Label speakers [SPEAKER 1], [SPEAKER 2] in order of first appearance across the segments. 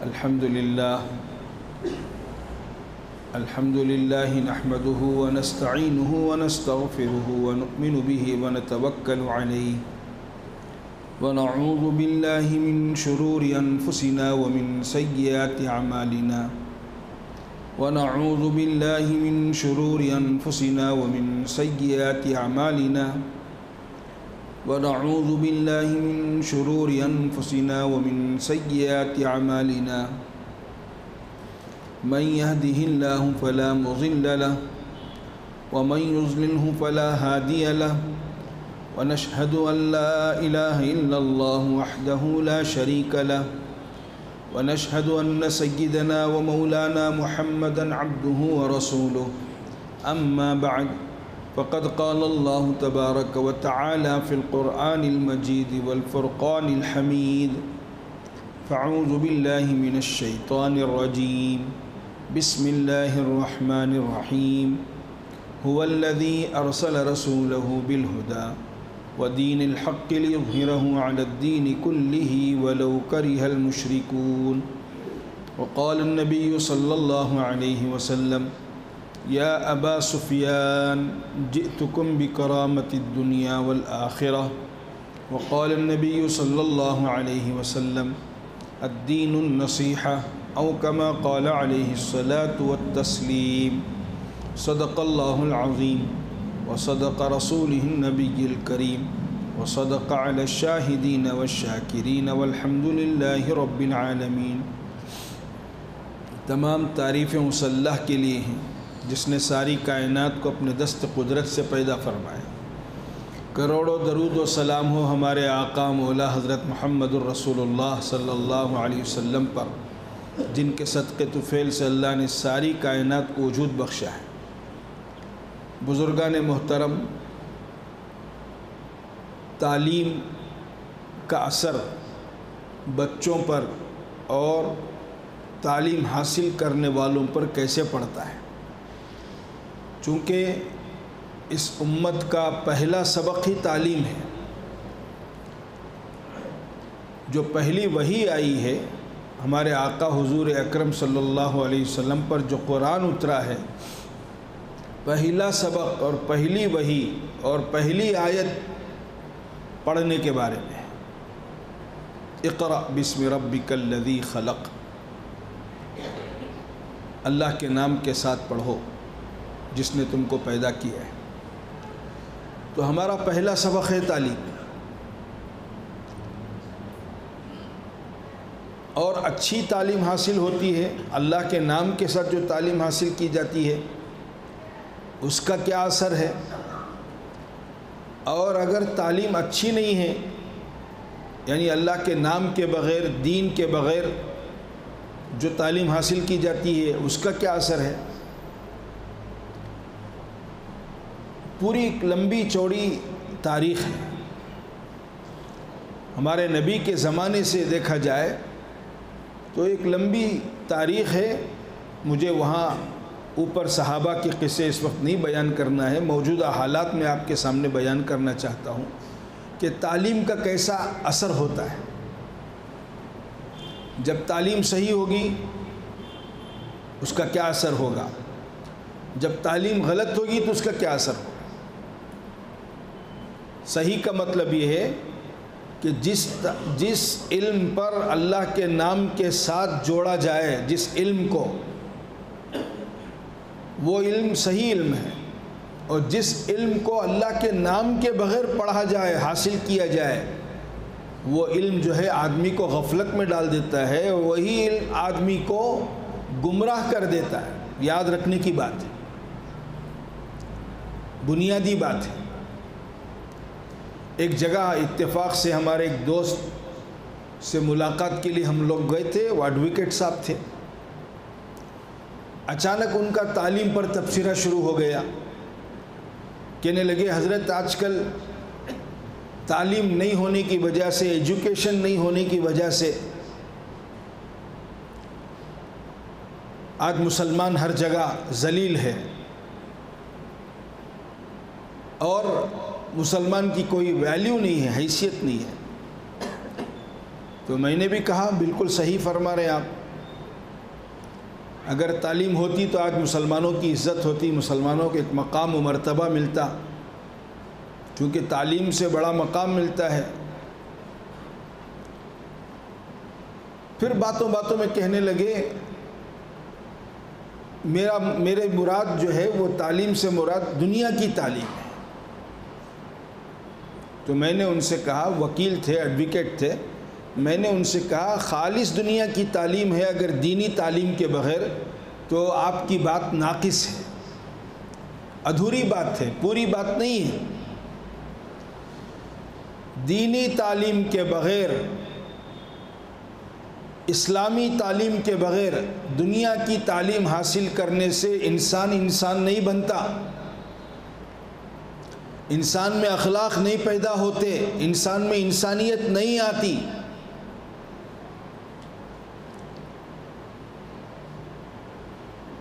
[SPEAKER 1] الحمد لله نحمده ونستعينه ونستغفره ونؤمن به ونتوكل عليه ونعوذ بالله من شرور أنفسنا ومن سيئات أعمالنا ونعوذ بالله من شرور أنفسنا ومن سيئات أعمالنا ونعوذ بالله من شرور أنفسنا ومن سيئات أعمالنا من يهده الله فلا مضل له ومن يضلله فلا هادي له ونشهد أن لا إله إلا الله وحده لا شريك له ونشهد أن سيدنا ومولانا محمدا عبده ورسوله أما بعد فقد قال الله تبارك وتعالى في القرآن المجيد والفرقان الحميد فأعوذ بالله من الشيطان الرجيم بسم الله الرحمن الرحيم هو الذي أرسل رسوله بالهدى ودين الحق ليظهره على الدين كله ولو كره المشركون وقال النبي صلى الله عليه وسلم يا أبا سفيان جئتكم بكرامة الدنيا والآخرة وقال النبي صلى الله عليه وسلم الدين النصيحة أو كما قال عليه الصلاة والتسليم صدق الله العظيم وصدق رسوله النبي الكريم وصدق على الشاهدين والشاكرين والحمد لله رب العالمين۔ تمام تعریفیں اس اللہ کے لیے ہیں جس نے ساری کائنات کو اپنے دست قدرت سے پیدا فرمایا۔ کروڑوں درود و سلام ہو ہمارے آقا مولا حضرت محمد الرسول اللہ صلی اللہ علیہ وسلم پر، جن کے صدقے طفیل سے اللہ نے ساری کائنات کو وجود بخشا ہے۔ بزرگان محترم، تعلیم کا اثر بچوں پر اور تعلیم حاصل کرنے والوں پر کیسے پڑتا ہے؟ چونکہ اس امت کا پہلا سبق ہی تعلیم ہے۔ جو پہلی وحی آئی ہے ہمارے آقا حضور اکرم صلی اللہ علیہ وسلم پر، جو قرآن اترا ہے، پہلا سبق اور پہلی وحی اور پہلی آیت پڑھنے کے بارے میں ہے۔ اقرأ بسم ربک الذی خلق، اللہ کے نام کے ساتھ پڑھو جس نے تم کو پیدا کیا ہے۔ تو ہمارا پہلا سبق ہے تعلیم، اور اچھی تعلیم حاصل ہوتی ہے اللہ کے نام کے ساتھ جو تعلیم حاصل کی جاتی ہے اس کا کیا اثر ہے، اور اگر تعلیم اچھی نہیں ہے یعنی اللہ کے نام کے بغیر، دین کے بغیر جو تعلیم حاصل کی جاتی ہے اس کا کیا اثر ہے۔ پوری ایک لمبی چوڑی تاریخ ہے۔ ہمارے نبی کے زمانے سے دیکھا جائے تو ایک لمبی تاریخ ہے۔ مجھے وہاں اوپر صحابہ کے قصے اس وقت نہیں بیان کرنا ہے، موجودہ حالات میں آپ کے سامنے بیان کرنا چاہتا ہوں کہ تعلیم کا کیسا اثر ہوتا ہے۔ جب تعلیم صحیح ہوگی اس کا کیا اثر ہوگا، جب تعلیم غلط ہوگی تو اس کا کیا اثر ہوگا۔ صحیح کا مطلب یہ ہے کہ جس علم پر اللہ کے نام کے ساتھ جوڑا جائے، جس علم کو، وہ علم صحیح علم ہے، اور جس علم کو اللہ کے نام کے بغیر پڑھا جائے، حاصل کیا جائے، وہ علم جو ہے آدمی کو غفلت میں ڈال دیتا ہے، وہی علم آدمی کو گمراہ کر دیتا ہے۔ یاد رکھنے کی بات ہے، بنیادی بات ہے۔ ایک جگہ اتفاق سے ہمارے ایک دوست سے ملاقات کے لیے ہم لوگ گئے تھے، وہ ایڈوکیٹ صاحب تھے۔ اچانک ان کا تعلیم پر تبصرہ شروع ہو گیا، کہنے لگے حضرت آج کل تعلیم نہیں ہونے کی وجہ سے، ایجوکیشن نہیں ہونے کی وجہ سے آج مسلمان ہر جگہ ذلیل ہے، اور مسلمان کی کوئی ویلیو نہیں ہے، حیثیت نہیں ہے۔ تو میں نے بھی کہا بالکل صحیح فرما رہے ہیں آپ، اگر تعلیم ہوتی تو آج مسلمانوں کی عزت ہوتی، مسلمانوں کو ایک مقام و مرتبہ ملتا، کیونکہ تعلیم سے بڑا مقام ملتا ہے۔ پھر باتوں باتوں میں کہنے لگے میرے مراد جو ہے وہ تعلیم سے مراد دنیا کی تعلیم ہے۔ تو میں نے ان سے کہا، وکیل تھے، ایڈوکیٹ تھے، میں نے ان سے کہا خالص دنیا کی تعلیم ہے، اگر دینی تعلیم کے بغیر تو آپ کی بات ناقص ہے، ادھوری بات ہے، پوری بات نہیں ہے۔ دینی تعلیم کے بغیر، اسلامی تعلیم کے بغیر دنیا کی تعلیم حاصل کرنے سے انسان نہیں بنتا، انسان میں اخلاق نہیں پیدا ہوتے، انسان میں انسانیت نہیں آتی۔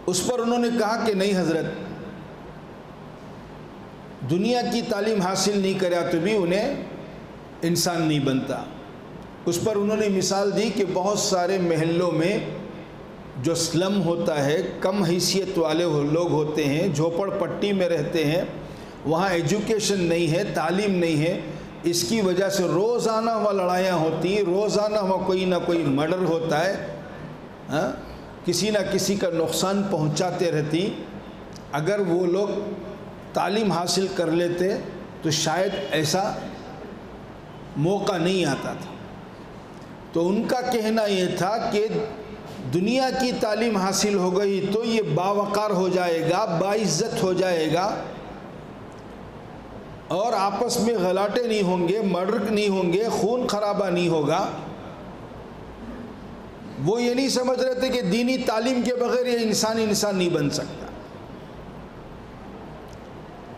[SPEAKER 1] اس پر انہوں نے کہا کہ نہیں حضرت، دنیا کی تعلیم حاصل نہیں کرا تو بھی انہیں انسان نہیں بنتا۔ اس پر انہوں نے مثال دی کہ بہت سارے محلوں میں جو سلم ہوتا ہے، کم حیثیت والے لوگ ہوتے ہیں، جھوپڑ پٹی میں رہتے ہیں، وہاں ایجوکیشن نہیں ہے، تعلیم نہیں ہے، اس کی وجہ سے روزانہ وہاں لڑائیاں ہوتی، روزانہ وہاں کوئی نہ کوئی مرڈر ہوتا ہے، کسی نہ کسی کا نقصان پہنچاتے رہتی۔ اگر وہ لوگ تعلیم حاصل کر لیتے تو شاید ایسا موقع نہیں آتا تھا۔ تو ان کا کہنا یہ تھا کہ دنیا کی تعلیم حاصل ہو گئی تو یہ باوقار ہو جائے گا، باعزت ہو جائے گا، اور آپس میں غلاٹے نہیں ہوں گے، مرڈر نہیں ہوں گے، خون خرابہ نہیں ہوگا۔ وہ یہ نہیں سمجھ رہے تھے کہ دینی تعلیم کے بغیر یہ انسان نہیں بن سکتا۔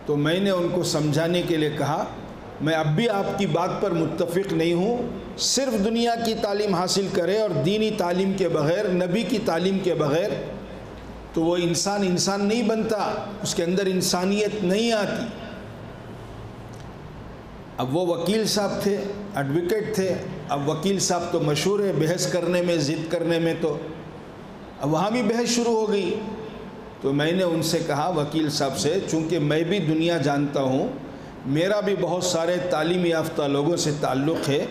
[SPEAKER 1] تو میں نے ان کو سمجھانے کے لیے کہا میں اب بھی آپ کی بات پر متفق نہیں ہوں، صرف دنیا کی تعلیم حاصل کرے اور دینی تعلیم کے بغیر، نبی کی تعلیم کے بغیر تو وہ انسان نہیں بنتا، اس کے اندر انسانیت نہیں آتی۔ اب وہ وکیل صاحب تھے، ایڈوکیٹ تھے، اب وکیل صاحب تو مشہور ہے بحث کرنے میں، ضد کرنے میں، تو اب وہاں بھی بحث شروع ہو گئی۔ تو میں نے ان سے کہا وکیل صاحب سے، چونکہ میں بھی دنیا جانتا ہوں، میرا بھی بہت سارے تعلیم یافتہ لوگوں سے تعلق ہے،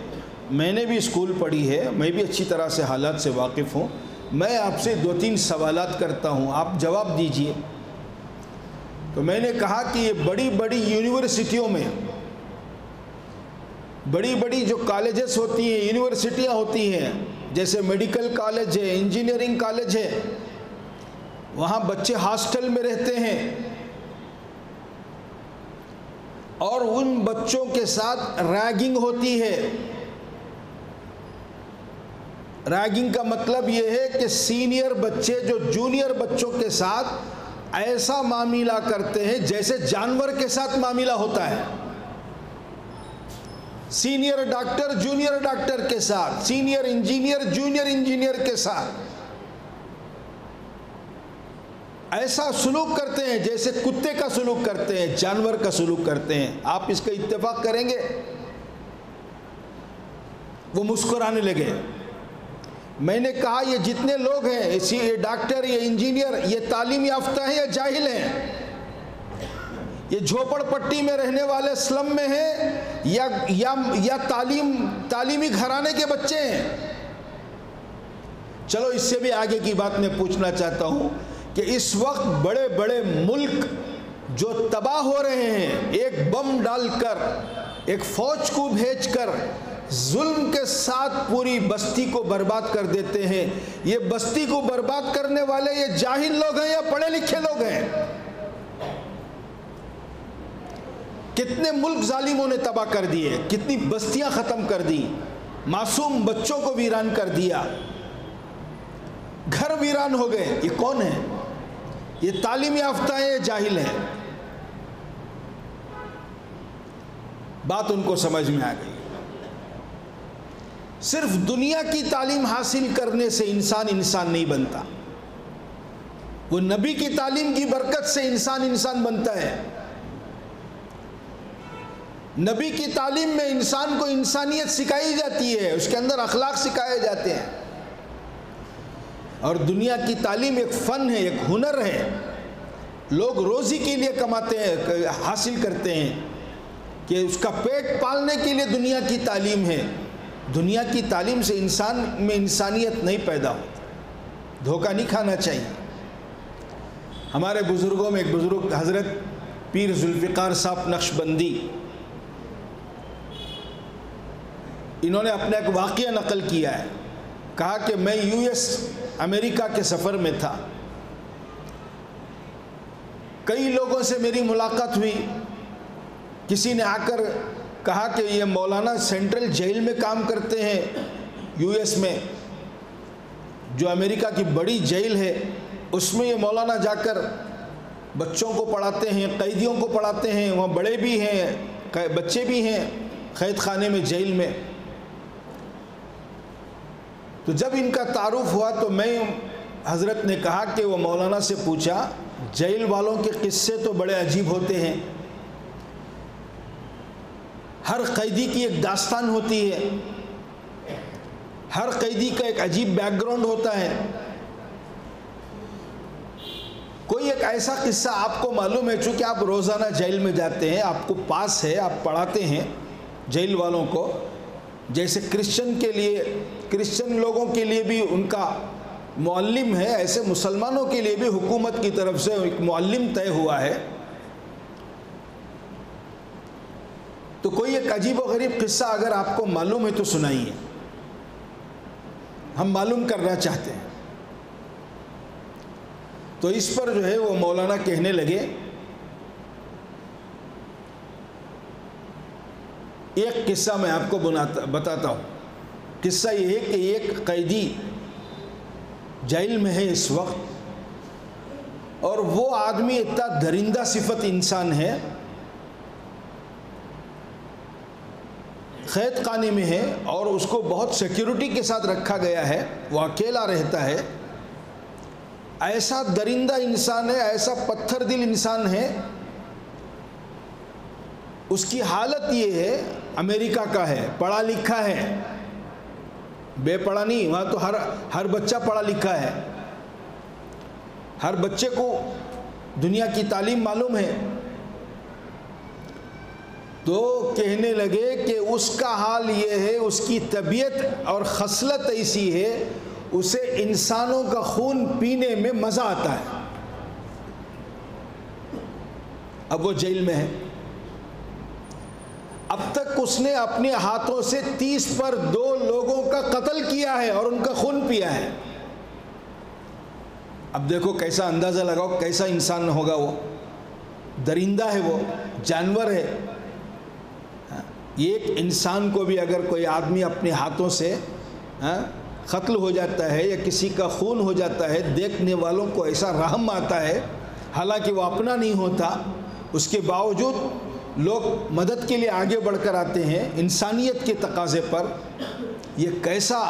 [SPEAKER 1] میں نے بھی اسکول پڑھی ہے، میں بھی اچھی طرح سے حالات سے واقف ہوں، میں آپ سے 2-3 سوالات کرتا ہوں، آپ جواب دیجئے۔ تو میں نے کہا کہ یہ بڑی بڑی یونیورسٹیوں میں، بڑی بڑی جو کالجز ہوتی ہیں، یونیورسٹیاں ہوتی ہیں، جیسے میڈیکل کالج ہے، انجینئرنگ کالج ہے، وہاں بچے ہاسٹل میں رہتے ہیں، اور ان بچوں کے ساتھ ریگنگ ہوتی ہے۔ ریگنگ کا مطلب یہ ہے کہ سینئر بچے جو جونیئر بچوں کے ساتھ ایسا معاملہ کرتے ہیں جیسے جانور کے ساتھ معاملہ ہوتا ہے۔ سینئر ڈاکٹر جونیئر ڈاکٹر کے ساتھ، سینئر انجینئر جونیئر انجینئر کے ساتھ ایسا سلوک کرتے ہیں جیسے کتے کا سلوک کرتے ہیں، جانور کا سلوک کرتے ہیں۔ آپ اس کا اتفاق کریں گے؟ وہ مسکرانے لگے۔ میں نے کہا یہ جتنے لوگ ہیں، یہ ڈاکٹر، یہ انجینئر، یہ تعلیم یافتہ ہیں یا جاہل ہیں؟ یہ جھوپڑ پٹی میں رہنے والے سلم میں ہیں یا تعلیمی گھرانے کے بچے ہیں؟ چلو اس سے بھی آگے کی بات میں پوچھنا چاہتا ہوں کہ اس وقت بڑے بڑے ملک جو تباہ ہو رہے ہیں، ایک بم ڈال کر، ایک فوج کو بھیج کر ظلم کے ساتھ پوری بستی کو برباد کر دیتے ہیں، یہ بستی کو برباد کرنے والے یہ جاہل لوگ ہیں یا پڑھے لکھے لوگ ہیں؟ کتنے ملک ظالموں نے تباہ کر دیے، کتنی بستیاں ختم کر دی، معصوم بچوں کو ویران کر دیا، گھر ویران ہو گئے۔ یہ کون ہے؟ یہ تعلیم یافتہ ہیں یا جاہل ہیں؟ بات ان کو سمجھ میں آ گئی۔ صرف دنیا کی تعلیم حاصل کرنے سے انسان نہیں بنتا، وہ نبی کی تعلیم کی برکت سے انسان بنتا ہے۔ نبی کی تعلیم میں انسان کو انسانیت سکھائی جاتی ہے، اس کے اندر اخلاق سکھائے جاتے ہیں۔ اور دنیا کی تعلیم ایک فن ہے، ایک ہنر ہے، لوگ روزی کے لیے کماتے ہیں، حاصل کرتے ہیں کہ اس کا پیٹ پالنے کے لیے دنیا کی تعلیم ہے۔ دنیا کی تعلیم سے انسان میں انسانیت نہیں پیدا ہوتی، دھوکہ نہیں کھانا چاہیے۔ ہمارے بزرگوں میں ایک بزرگ حضرت پیر ذوالفقار صاحب نقشبندی، انہوں نے اپنا ایک واقعہ نقل کیا ہے، کہا کہ میں US امریکہ کے سفر میں تھا، کئی لوگوں سے میری ملاقات ہوئی، کسی نے آ کر کہا کہ یہ مولانا سینٹرل جیل میں کام کرتے ہیں US میں، جو امریکہ کی بڑی جیل ہے، اس میں یہ مولانا جا کر بچوں کو پڑھاتے ہیں، قیدیوں کو پڑھاتے ہیں، وہاں بڑے بھی ہیں بچے بھی ہیں قید خانے میں، جیل میں۔ تو جب ان کا تعارف ہوا تو میں حضرت نے کہا کہ وہ مولانا سے پوچھا، جیل والوں کے قصے تو بڑے عجیب ہوتے ہیں، ہر قیدی کی ایک داستان ہوتی ہے، ہر قیدی کا ایک عجیب بیک گراؤنڈ ہوتا ہے، کوئی ایک ایسا قصہ آپ کو معلوم ہے؟ چونکہ آپ روزانہ جیل میں جاتے ہیں، آپ کو پاس ہے، آپ پڑھاتے ہیں جیل والوں کو، جیسے کرسچن لوگوں کے لیے بھی ان کا معلم ہے، ایسے مسلمانوں کے لیے بھی حکومت کی طرف سے ایک معلم طے ہوا ہے۔ تو کوئی ایک عجیب و غریب قصہ اگر آپ کو معلوم ہے تو سنائیے، ہم معلوم کرنا چاہتے ہیں۔ تو اس پر جو ہے وہ مولانا کہنے لگے، ایک قصہ میں آپ کو بتاتا ہوں۔ قصہ یہ ہے کہ ایک قیدی جیل میں ہے اس وقت، اور وہ آدمی اتنا درندہ صفت انسان ہے، قید خانے میں ہے اور اس کو بہت سیکیورٹی کے ساتھ رکھا گیا ہے، وہ اکیلا رہتا ہے، ایسا درندہ انسان ہے، ایسا پتھر دل انسان ہے۔ اس کی حالت یہ ہے، امریکہ کا ہے، پڑھا لکھا ہے، بے پڑھا نہیں، وہاں تو ہر بچہ پڑھا لکھا ہے، ہر بچے کو دنیا کی تعلیم معلوم ہے۔ تو کہنے لگے کہ اس کا حال یہ ہے، اس کی طبیعت اور خصلت ایسی ہے، اسے انسانوں کا خون پینے میں مزہ آتا ہے۔ اب وہ جیل میں ہے، اب تک اس نے اپنے ہاتھوں سے 30 پر 2 لوگوں کا قتل کیا ہے اور ان کا خون پیا ہے۔ اب دیکھو کیسا اندازہ لگاؤ کیسا انسان ہوگا، وہ درندہ ہے، وہ جانور ہے۔ ایک انسان کو بھی اگر کوئی آدمی اپنے ہاتھوں سے قتل ہو جاتا ہے یا کسی کا خون ہو جاتا ہے، دیکھنے والوں کو ایسا رحم آتا ہے، حالانکہ وہ اپنا نہیں ہوتا، اس کے باوجود لوگ مدد کے لیے آگے بڑھ کر آتے ہیں انسانیت کے تقاضے پر۔ یہ کیسا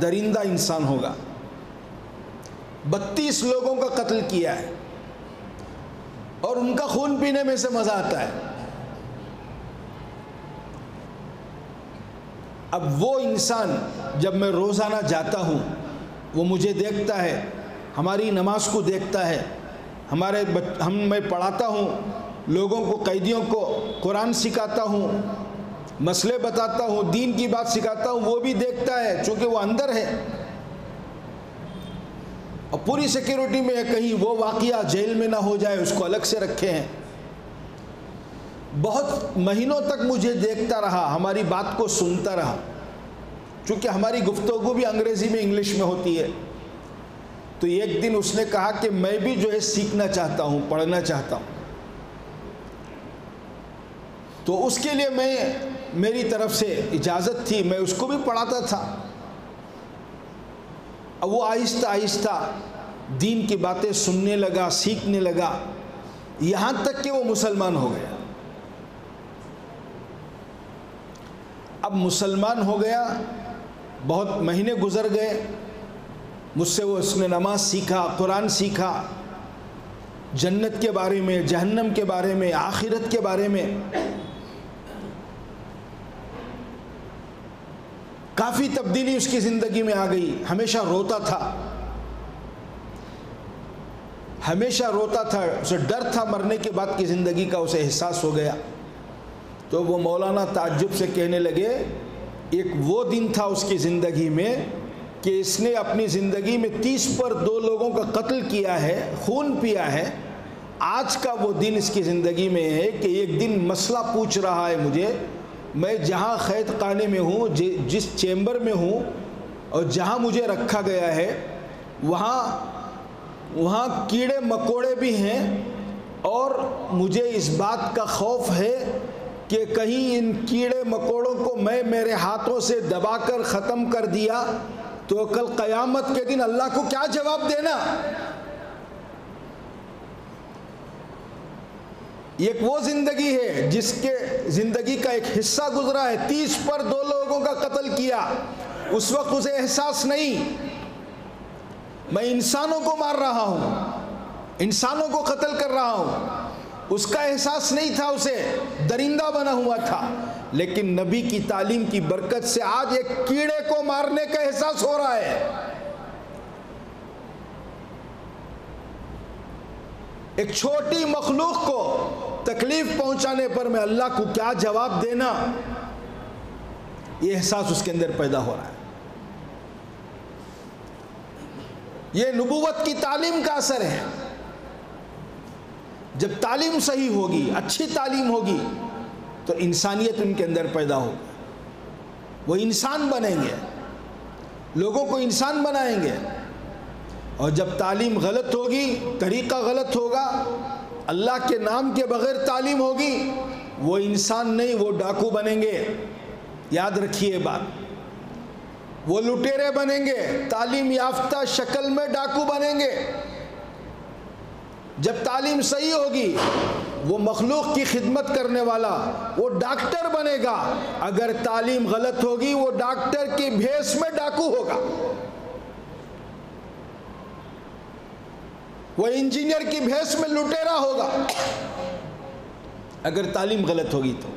[SPEAKER 1] درندہ انسان ہوگا، 32 لوگوں کا قتل کیا ہے اور ان کا خون پینے میں سے مزہ آتا ہے۔ اب وہ انسان جب میں روزانہ جاتا ہوں، وہ مجھے دیکھتا ہے، ہماری نماز کو دیکھتا ہے، میں پڑھاتا ہوں لوگوں کو، قیدیوں کو قرآن سکھاتا ہوں، مسئلے بتاتا ہوں، دین کی بات سکھاتا ہوں، وہ بھی دیکھتا ہے چونکہ وہ اندر ہے اور پوری سیکیورٹی میں ہے، کہیں وہ واقعہ جیل میں نہ ہو جائے، اس کو الگ سے رکھے ہیں۔ بہت مہینوں تک مجھے دیکھتا رہا، ہماری بات کو سنتا رہا، چونکہ ہماری گفتگو بھی انگریزی میں انگلش میں ہوتی ہے۔ تو ایک دن اس نے کہا کہ میں بھی جو ہے سیکھنا چاہتا ہوں، پڑھنا چاہتا ہوں، تو اس کے لیے میری طرف سے اجازت تھی، میں اس کو بھی پڑھاتا تھا۔ اب وہ آہستہ آہستہ دین کی باتیں سننے لگا، سیکھنے لگا، یہاں تک کہ وہ مسلمان ہو گیا۔ اب مسلمان ہو گیا، بہت مہینے گزر گئے، مجھ سے اس نے نماز سیکھا، قرآن سیکھا، جنت کے بارے میں، جہنم کے بارے میں، آخرت کے بارے میں کافی تبدیلی اس کی زندگی میں آ گئی۔ ہمیشہ روتا تھا، ہمیشہ روتا تھا، اسے ڈر تھا مرنے کے بعد کی زندگی کا، اسے احساس ہو گیا. تو وہ مولانا تعجب سے کہنے لگے ایک وہ دن تھا اس کی زندگی میں کہ اس نے اپنی زندگی میں 30 پر 2 لوگوں کا قتل کیا ہے، خون پیا ہے. آج کا وہ دن اس کی زندگی میں ہے کہ ایک دن مسئلہ پوچھ رہا ہے مجھے، میں جہاں قید خانے میں ہوں، جس چیمبر میں ہوں اور جہاں مجھے رکھا گیا ہے وہاں کیڑے مکوڑے بھی ہیں، اور مجھے اس بات کا خوف ہے کہ کہیں ان کیڑے مکوڑوں کو میں میرے ہاتھوں سے دبا کر ختم کر دیا تو کل قیامت کے دن اللہ کو کیا جواب دینا. ایک وہ زندگی ہے جس کے زندگی کا ایک حصہ گزرا ہے، 30 پر 2 لوگوں کا قتل کیا. اس وقت اسے احساس نہیں میں انسانوں کو مار رہا ہوں، انسانوں کو قتل کر رہا ہوں، اس کا احساس نہیں تھا، اسے درندہ بنا ہوا تھا. لیکن نبی کی تعلیم کی برکت سے آج ایک کیڑے کو مارنے کا احساس ہو رہا ہے. ایک چھوٹی مخلوق کو تکلیف پہنچانے پر میں اللہ کو کیا جواب دینا، یہ احساس اس کے اندر پیدا ہو رہا ہے. یہ نبوت کی تعلیم کا اثر ہے. جب تعلیم صحیح ہوگی، اچھی تعلیم ہوگی تو انسانیت ان کے اندر پیدا ہوگی، وہ انسان بنیں گے، لوگوں کو انسان بنائیں گے. اور جب تعلیم غلط ہوگی، طریقہ غلط ہوگا، اللہ کے نام کے بغیر تعلیم ہوگی، وہ انسان نہیں، وہ ڈاکو بنیں گے. یاد رکھیے بات، وہ لٹیرے بنیں گے، تعلیم یافتہ شکل میں ڈاکو بنیں گے. جب تعلیم صحیح ہوگی وہ مخلوق کی خدمت کرنے والا، وہ ڈاکٹر بنے گا. اگر تعلیم غلط ہوگی وہ ڈاکٹر کی بھیس میں ڈاکو ہوگا، وہ انجینئر کی بھیس میں لٹیرا ہوگا. اگر تعلیم غلط ہوگی تو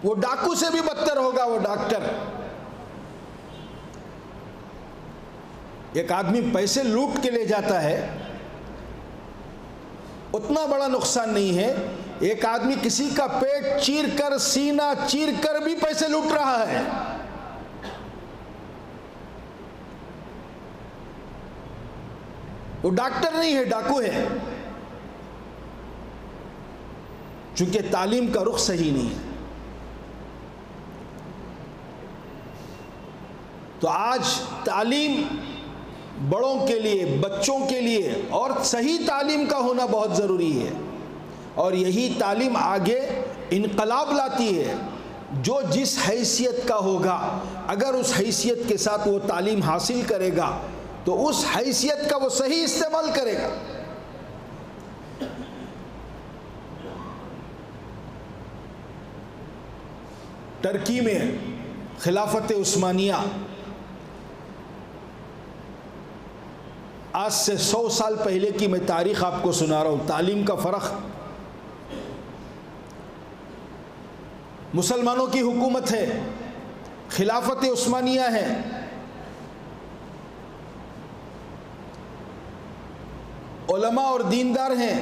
[SPEAKER 1] وہ ڈاکو سے بھی بدتر ہوگا. وہ ڈاکٹر، ایک آدمی پیسے لوٹ کے لے جاتا ہے، اتنا بڑا نقصان نہیں ہے. ایک آدمی کسی کا پیٹ چیر کر، سینہ چیر کر بھی پیسے لوٹ رہا ہے. وہ ڈاکٹر نہیں ہے، ڈاکو ہے، چونکہ تعلیم کا رخ صحیح نہیں ہے. تو آج تعلیم بڑوں کے لیے، بچوں کے لیے اور صحیح تعلیم کا ہونا بہت ضروری ہے. اور یہی تعلیم آگے انقلاب لاتی ہے. جو جس حیثیت کا ہوگا، اگر اس حیثیت کے ساتھ وہ تعلیم حاصل کرے گا تو اس حیثیت کا وہ صحیح استعمال کرے گا. ترکی میں خلافت عثمانیہ آج سے 100 سال پہلے کی میں تاریخ آپ کو سنا رہا ہوں. تعلیم کا فرق. مسلمانوں کی حکومت ہے، خلافت عثمانیہ ہے. علماء اور دیندار ہیں.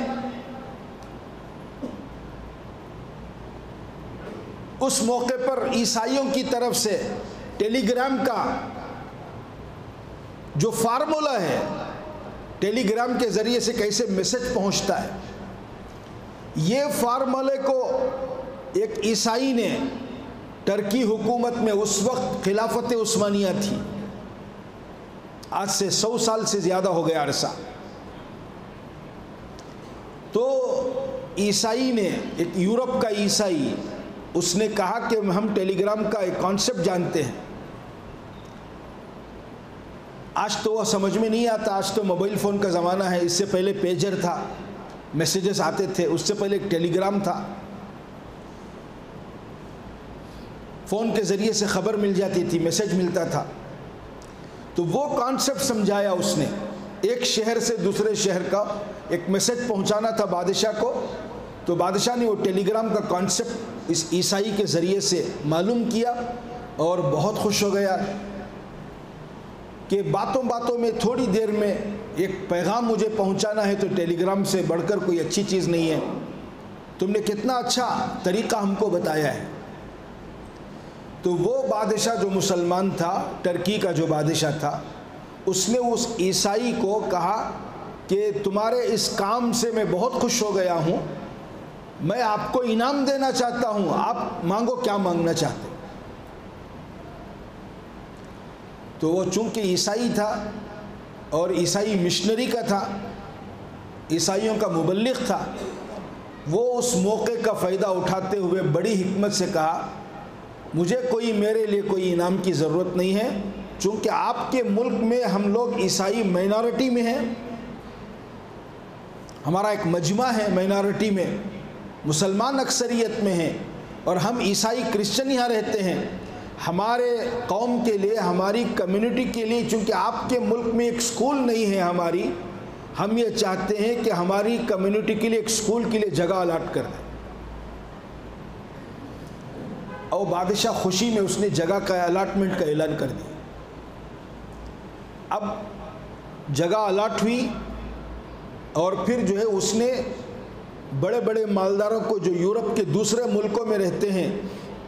[SPEAKER 1] اس موقع پر عیسائیوں کی طرف سے ٹیلی گرام کا جو فارمولہ ہے، ٹیلی گرام کے ذریعے سے کیسے میسج پہنچتا ہے، یہ فارمولے کو ایک عیسائی نے ترکی حکومت میں، اس وقت خلافت عثمانیہ تھی، آج سے 100 سال سے زیادہ ہو گیا عرصہ. تو عیسائی نے، ایک یورپ کا عیسائی، اس نے کہا کہ ہم ٹیلی گرام کا ایک کانسیپٹ جانتے ہیں. آج تو وہ سمجھ میں نہیں آتا، آج تو موبائل فون کا زمانہ ہے. اس سے پہلے پیجر تھا، میسیجز آتے تھے. اس سے پہلے ایک ٹیلی گرام تھا، فون کے ذریعے سے خبر مل جاتی تھی، میسیج ملتا تھا. تو وہ کانسیپٹ سمجھایا اس نے. ایک شہر سے دوسرے شہر کا ایک میسیج پہنچانا تھا بادشاہ کو. تو بادشاہ نے وہ ٹیلی گرام کا کانسیپٹ اس عیسائی کے ذریعے سے معلوم کیا اور بہت خوش ہو گیا. کہ باتوں باتوں میں تھوڑی دیر میں ایک پیغام مجھے پہنچانا ہے تو ٹیلی گرام سے بڑھ کر کوئی اچھی چیز نہیں ہے. تم نے کتنا اچھا طریقہ ہم کو بتایا ہے. تو وہ بادشاہ جو مسلمان تھا، ترکی کا جو بادشاہ تھا، اس نے اس عیسائی کو کہا کہ تمہارے اس کام سے میں بہت خوش ہو گیا ہوں، میں آپ کو انعام دینا چاہتا ہوں، آپ مانگو کیا مانگنا چاہتے. تو وہ چونکہ عیسائی تھا اور عیسائی مشنری کا تھا، عیسائیوں کا مبلغ تھا، وہ اس موقع کا فائدہ اٹھاتے ہوئے بڑی حکمت سے کہا مجھے میرے لیے کوئی انعام کی ضرورت نہیں ہے، چونکہ آپ کے ملک میں ہم لوگ عیسائی مائنارٹی میں ہیں، ہمارا ایک مجمع ہے مائنارٹی میں، مسلمان اکثریت میں ہیں، اور ہم عیسائی کرسچن یہاں رہتے ہیں. ہمارے قوم کے لیے، ہماری کمیونٹی کے لیے، چونکہ آپ کے ملک میں ایک سکول نہیں ہے ہماری، ہم یہ چاہتے ہیں کہ ہماری کمیونٹی کے لیے ایک سکول کے لیے جگہ الاٹ کر دیں. اور بادشاہ خوشی میں اس نے جگہ کا الاٹمنٹ کا اعلان کر دیا. اب جگہ الاٹ ہوئی اور پھر جو ہے اس نے بڑے بڑے مالداروں کو جو یورپ کے دوسرے ملکوں میں رہتے ہیں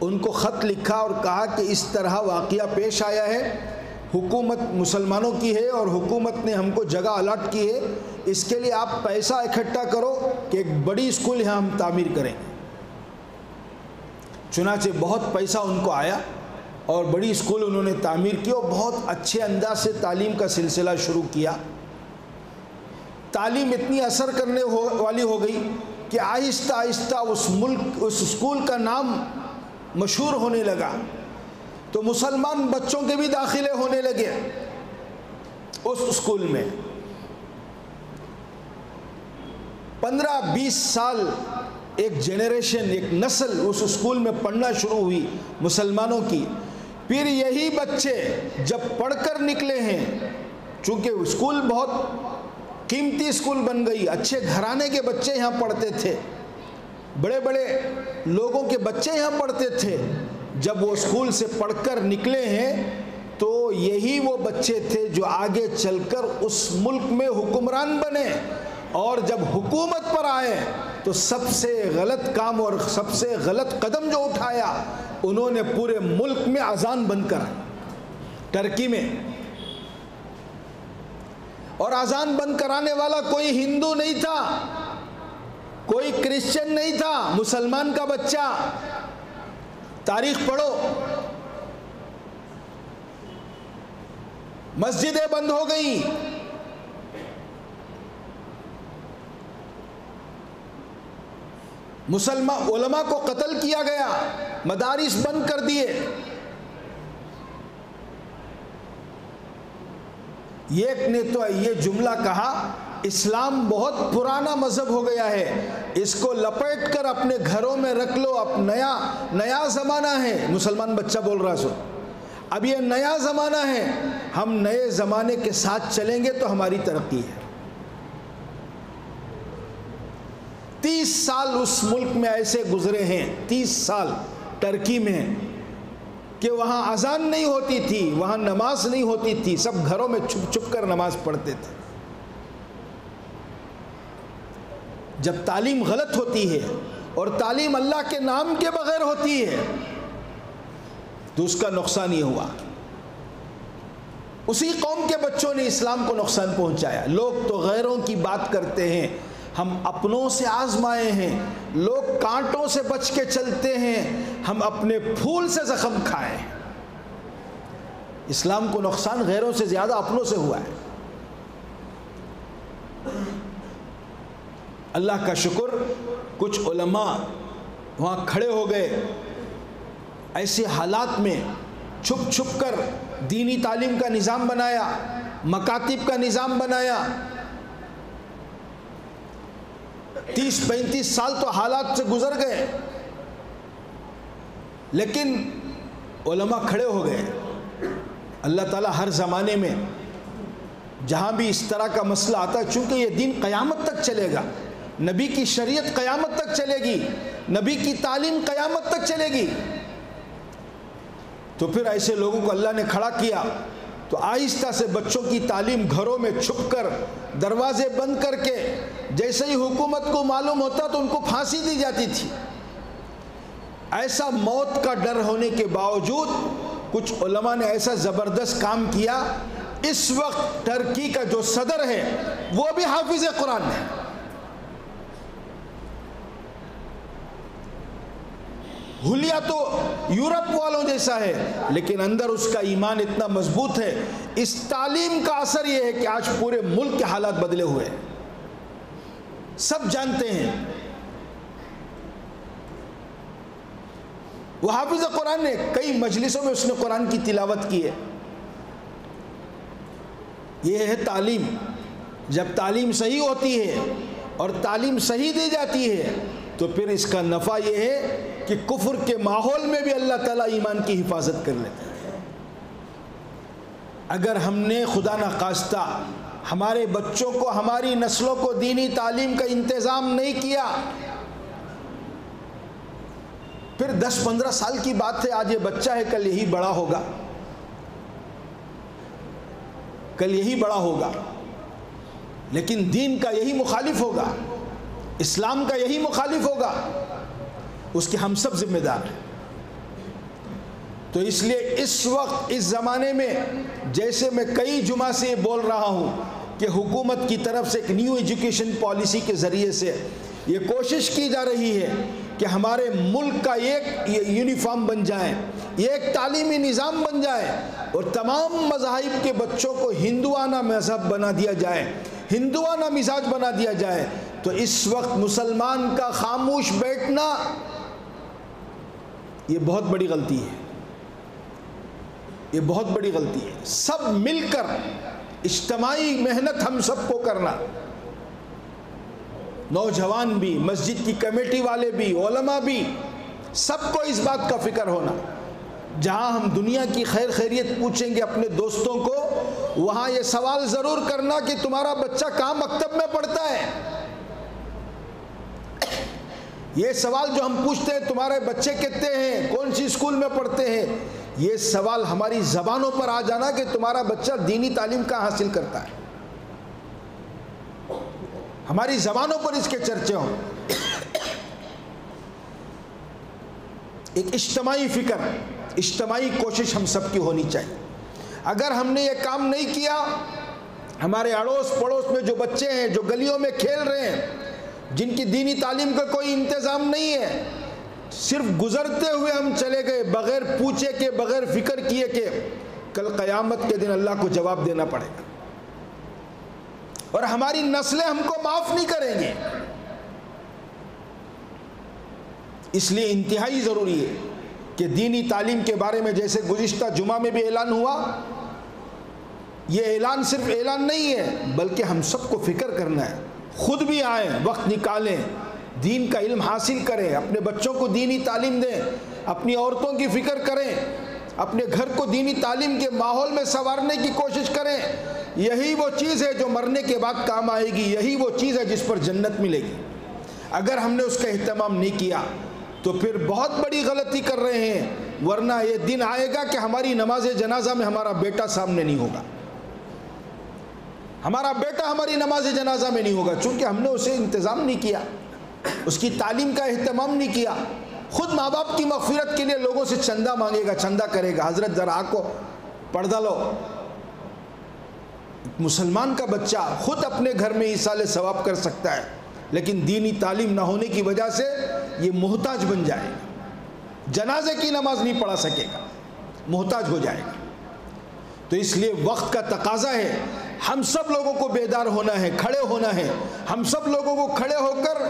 [SPEAKER 1] ان کو خط لکھا اور کہا کہ اس طرح واقعہ پیش آیا ہے، حکومت مسلمانوں کی ہے اور حکومت نے ہم کو جگہ الاٹ کی ہے، اس کے لیے آپ پیسہ اکٹھا کرو کہ ایک بڑی اسکول یہاں ہم تعمیر کریں. چنانچہ بہت پیسہ ان کو آیا اور بڑی اسکول انہوں نے تعمیر کی اور بہت اچھے انداز سے تعلیم کا سلسلہ شروع کیا. تعلیم اتنی اثر کرنے والی ہو گئی کہ آہستہ آہستہ اس اسکول کا نام مشہور ہونے لگا. تو مسلمان بچوں کے بھی داخلے ہونے لگے اس اسکول میں. 15-20 سال ایک جنریشن، ایک نسل اس اسکول میں پڑھنا شروع ہوئی مسلمانوں کی. پھر یہی بچے جب پڑھ کر نکلے ہیں، چونکہ اسکول بہت قیمتی اسکول بن گئی، اچھے گھرانے کے بچے یہاں پڑھتے تھے، بڑے بڑے لوگوں کے بچے یہاں پڑھتے تھے. جب وہ اسکول سے پڑھ کر نکلے ہیں تو یہی وہ بچے تھے جو آگے چل کر اس ملک میں حکمران بنے، اور جب حکومت پر آئے تو سب سے غلط کام اور سب سے غلط قدم جو اٹھایا، انہوں نے پورے ملک میں اذان بند کرائی، ترکی میں. اور اذان بند کرانے والا کوئی ہندو نہیں تھا، کوئی کرسچن نہیں تھا، مسلمان کا بچہ. تاریخ پڑھو، مسجدیں بند ہو گئیں، مسلمان علماء کو قتل کیا گیا، مدارس بند کر دیے. ایک نے تو یہ جملہ کہا اسلام بہت پرانا مذہب ہو گیا ہے، اس کو لپیٹ کر اپنے گھروں میں رکھ لو، اب نیا زمانہ ہے. مسلمان بچہ بول رہا سو، اب یہ نیا زمانہ ہے، ہم نئے زمانے کے ساتھ چلیں گے تو ہماری ترقی ہے. 30 سال اس ملک میں ایسے گزرے ہیں، 30 سال ترکی میں، کہ وہاں اذان نہیں ہوتی تھی، وہاں نماز نہیں ہوتی تھی، سب گھروں میں چھپ چھپ کر نماز پڑھتے تھے. جب تعلیم غلط ہوتی ہے اور تعلیم اللہ کے نام کے بغیر ہوتی ہے تو اس کا نقصان یہ ہوا. اسی قوم کے بچوں نے اسلام کو نقصان پہنچایا. لوگ تو غیروں کی بات کرتے ہیں، ہم اپنوں سے آزمائے ہیں. لوگ کانٹوں سے بچ کے چلتے ہیں، ہم اپنے پھول سے زخم کھائے ہیں. اسلام کو نقصان غیروں سے زیادہ اپنوں سے ہوا ہے. اللہ کا شکر، کچھ علماء وہاں کھڑے ہو گئے، ایسے حالات میں چھپ چھپ کر دینی تعلیم کا نظام بنایا، مکاتب کا نظام بنایا. 30-35 سال تو حالات سے گزر گئے، لیکن علماء کھڑے ہو گئے. اللہ تعالیٰ ہر زمانے میں جہاں بھی اس طرح کا مسئلہ آتا ہے، چونکہ یہ دین قیامت تک چلے گا، نبی کی شریعت قیامت تک چلے گی، نبی کی تعلیم قیامت تک چلے گی، تو پھر ایسے لوگوں کو اللہ نے کھڑا کیا تو آہستہ سے بچوں کی تعلیم گھروں میں چھپ کر دروازے بند کر کے جیسے ہی حکومت کو معلوم ہوتا تو ان کو پھانسی دی جاتی تھی۔ ایسا موت کا ڈر ہونے کے باوجود کچھ علماء نے ایسا زبردست کام کیا، اس وقت ترکی کا جو صدر ہے وہ بھی حافظ قرآن ہے۔ حلیہ تو یورپ والوں جیسا ہے لیکن اندر اس کا ایمان اتنا مضبوط ہے۔ اس تعلیم کا اثر یہ ہے کہ آج پورے ملک کے حالات بدلے ہوئے ہیں، سب جانتے ہیں۔ وہ حافظ قرآن نے کئی مجلسوں میں اس نے قرآن کی تلاوت کی ہے۔ یہ ہے تعلیم۔ جب تعلیم صحیح ہوتی ہے اور تعلیم صحیح دی جاتی ہے تو پھر اس کا نفع یہ ہے کہ کفر کے ماحول میں بھی اللہ تعالیٰ ایمان کی حفاظت کر لیتا ہے۔ اگر ہم نے خدا نخواستہ ہمارے بچوں کو، ہماری نسلوں کو دینی تعلیم کا انتظام نہیں کیا، پھر 10-15 سال کی بات ہے، آج یہ بچہ ہے، کل یہی بڑا ہوگا، کل یہی بڑا ہوگا، لیکن دین کا یہی مخالف ہوگا، اسلام کا یہی مخالف ہوگا، اس کے ہم سب ذمہ دار ہیں۔ تو اس لیے اس وقت اس زمانے میں جیسے میں کئی جمعہ سے بول رہا ہوں کہ حکومت کی طرف سے ایک نیو ایجوکیشن پالیسی کے ذریعے سے یہ کوشش کی جا رہی ہے کہ ہمارے ملک کا ایک یونیفارم بن جائے، ایک تعلیمی نظام بن جائے اور تمام مذاہب کے بچوں کو ہندوانہ مذہب بنا دیا جائے، ہندوانہ مزاج بنا دیا جائے۔ تو اس وقت مسلمان کا خاموش بیٹھنا یہ بہت بڑی غلطی ہے، یہ بہت بڑی غلطی ہے۔ سب مل کر اجتماعی محنت ہم سب کو کرنا، نوجوان بھی، مسجد کی کمیٹی والے بھی، علماء بھی، سب کو اس بات کا فکر ہونا۔ جہاں ہم دنیا کی خیر خیریت پوچھیں گے اپنے دوستوں کو، وہاں یہ سوال ضرور کرنا کہ تمہارا بچہ کہاں مکتب میں پڑھتا ہے۔ یہ سوال جو ہم پوچھتے ہیں تمہارے بچے کتنے ہیں، کون سی اسکول میں پڑھتے ہیں، یہ سوال ہماری زبانوں پر آ جانا کہ تمہارا بچہ دینی تعلیم کہاں حاصل کرتا ہے، ہماری زبانوں پر اس کے چرچے ہوں۔ ایک اجتماعی فکر، اجتماعی کوشش ہم سب کی ہونی چاہیے۔ اگر ہم نے یہ کام نہیں کیا، ہمارے اڑوس پڑوس میں جو بچے ہیں جو گلیوں میں کھیل رہے ہیں، جن کی دینی تعلیم کا کوئی انتظام نہیں ہے، صرف گزرتے ہوئے ہم چلے گئے بغیر پوچھے کے، بغیر فکر کیے کہ کل قیامت کے دن اللہ کو جواب دینا پڑے گا اور ہماری نسلیں ہم کو معاف نہیں کریں گے۔ اس لیے انتہائی ضروری ہے کہ دینی تعلیم کے بارے میں جیسے گزشتہ جمعہ میں بھی اعلان ہوا، یہ اعلان صرف اعلان نہیں ہے بلکہ ہم سب کو فکر کرنا ہے، خود بھی آئیں، وقت نکالیں، دین کا علم حاصل کریں، اپنے بچوں کو دینی تعلیم دیں، اپنی عورتوں کی فکر کریں، اپنے گھر کو دینی تعلیم کے ماحول میں سنوارنے کی کوشش کریں۔ یہی وہ چیز ہے جو مرنے کے بعد کام آئے گی، یہی وہ چیز ہے جس پر جنت ملے گی۔ اگر ہم نے اس کا اہتمام نہیں کیا تو پھر بہت بڑی غلطی کر رہے ہیں، ورنہ یہ دن آئے گا کہ ہماری نماز جنازہ میں ہمارا بیٹا سامنے نہیں ہوگا، ہمارا بیٹا ہماری نماز جنازہ میں نہیں ہوگا، چونکہ ہم نے اسے انتظام نہیں کیا، اس کی تعلیم کا اہتمام نہیں کیا۔ خود ماں باپ کی مغفرت کے لیے لوگوں سے چندہ مانگے گا، چندہ کرے گا، حضرت ذرا آنکھ کو پردہ لو۔ مسلمان کا بچہ خود اپنے گھر میں ایصال ثواب کر سکتا ہے، لیکن دینی تعلیم نہ ہونے کی وجہ سے یہ محتاج بن جائے گا، جنازے کی نماز نہیں پڑھا سکے گا، محتاج ہو جائے گا۔ تو اس لیے وقت کا تقاضا ہے، ہم سب لوگوں کو بیدار ہونا ہے، کھڑے ہونا ہے، ہم سب لوگوں کو کھڑے ہو کر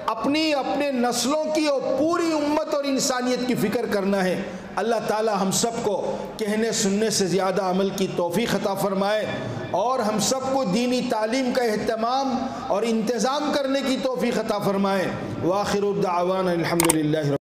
[SPEAKER 1] اپنے نسلوں کی اور پوری امت اور انسانیت کی فکر کرنا ہے۔ اللہ تعالی ہم سب کو کہنے سننے سے زیادہ عمل کی توفیق عطا فرمائے اور ہم سب کو دینی تعلیم کا اہتمام اور انتظام کرنے کی توفیق عطا فرمائے۔ وآخر الدعوانا الحمدللہ۔